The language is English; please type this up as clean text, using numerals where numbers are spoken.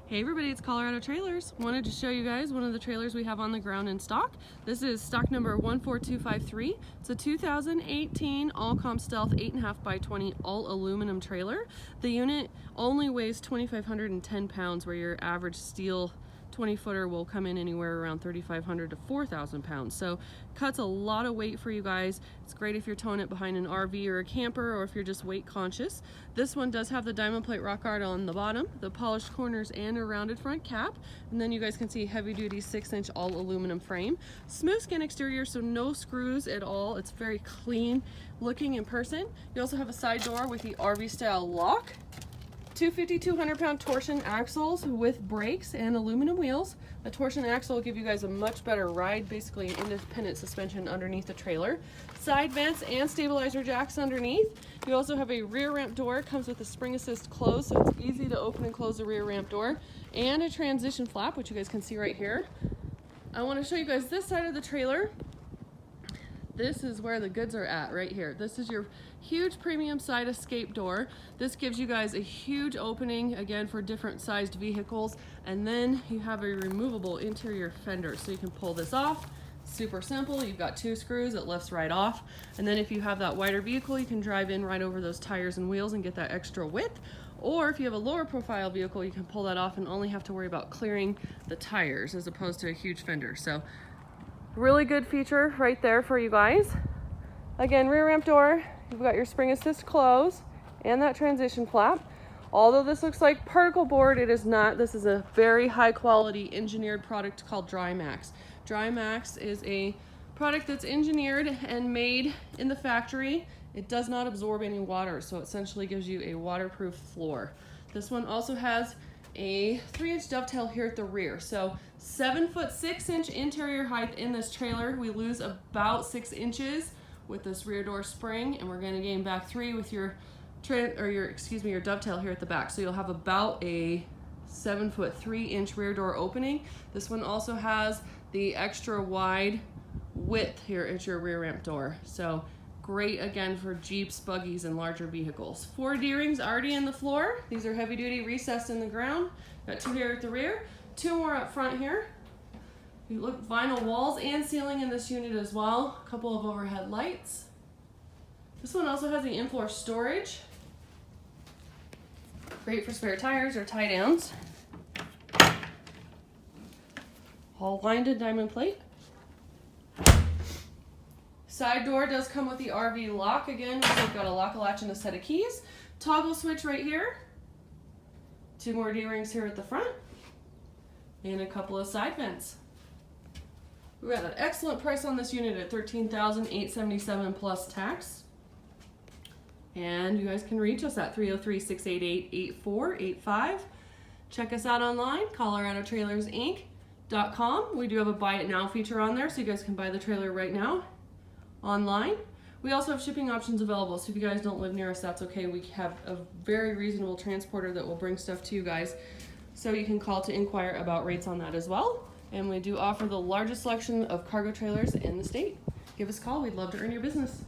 Hey everybody, it's Colorado Trailers. Wanted to show you guys one of the trailers we have on the ground in stock. This is stock number 14253. It's a 2018 All-Com Stealth 8.5 by 20 all aluminum trailer. The unit only weighs 2,510 pounds, where your average steel 20-footer will come in anywhere around 3,500 to 4,000 pounds. So cuts a lot of weight for you guys. It's great if you're towing it behind an RV or a camper, or if you're just weight conscious. This one does have the diamond plate rock art on the bottom, the polished corners, and a rounded front cap. And then you guys can see heavy duty 6-inch all aluminum frame. Smooth skin exterior, so no screws at all. It's very clean looking in person. You also have a side door with the RV style lock. 250-200-pound torsion axles with brakes and aluminum wheels. A torsion axle will give you guys a much better ride, basically an independent suspension underneath the trailer. Side vents and stabilizer jacks underneath. You also have a rear ramp door. It comes with a spring assist close, so it's easy to open and close the rear ramp door. And a transition flap, which you guys can see right here. I want to show you guys this side of the trailer. This is where the goods are at right here. This is your huge premium side escape door. This gives you guys a huge opening, again, for different sized vehicles. And then you have a removable interior fender, so you can pull this off. Super simple. You've got 2 screws, it lifts right off. And then if you have that wider vehicle, you can drive in right over those tires and wheels and get that extra width. Or if you have a lower profile vehicle, you can pull that off and only have to worry about clearing the tires as opposed to a huge fender. So really good feature right there for you guys. Again, rear ramp door, you've got your spring assist close and that transition flap. Although this looks like particle board, it is not. This is a very high quality engineered product called DryMax. DryMax is a product that's engineered and made in the factory. It does not absorb any water, so it essentially gives you a waterproof floor. This one also has a 3-inch dovetail here at the rear. So 7'6" interior height in this trailer. We lose about 6 inches with this rear door spring, and we're going to gain back 3 with your dovetail here at the back. So you'll have about a 7'3" rear door opening. This one also has the extra wide width here at your rear ramp door. So great, again, for Jeeps, buggies, and larger vehicles. 4 D-rings already in the floor. These are heavy duty, recessed in the ground. Got 2 here at the rear, 2 more up front here. You look, vinyl walls and ceiling in this unit as well. A couple of overhead lights. This one also has the in-floor storage. Great for spare tires or tie downs. All lined in diamond plate. Side door does come with the RV lock. Again, we've got a lock-a-latch and a set of keys. Toggle switch right here. 2 more D-rings here at the front. And a couple of side vents. We got an excellent price on this unit at $13,877 plus tax. And you guys can reach us at 303-688-8485. Check us out online, coloradotrailersinc.com. We do have a buy it now feature on there, so you guys can buy the trailer right now online. We also have shipping options available, so if you guys don't live near us, that's okay. We have a very reasonable transporter that will bring stuff to you guys, so you can call to inquire about rates on that as well. And we do offer the largest selection of cargo trailers in the state. Give us a call. We'd love to earn your business.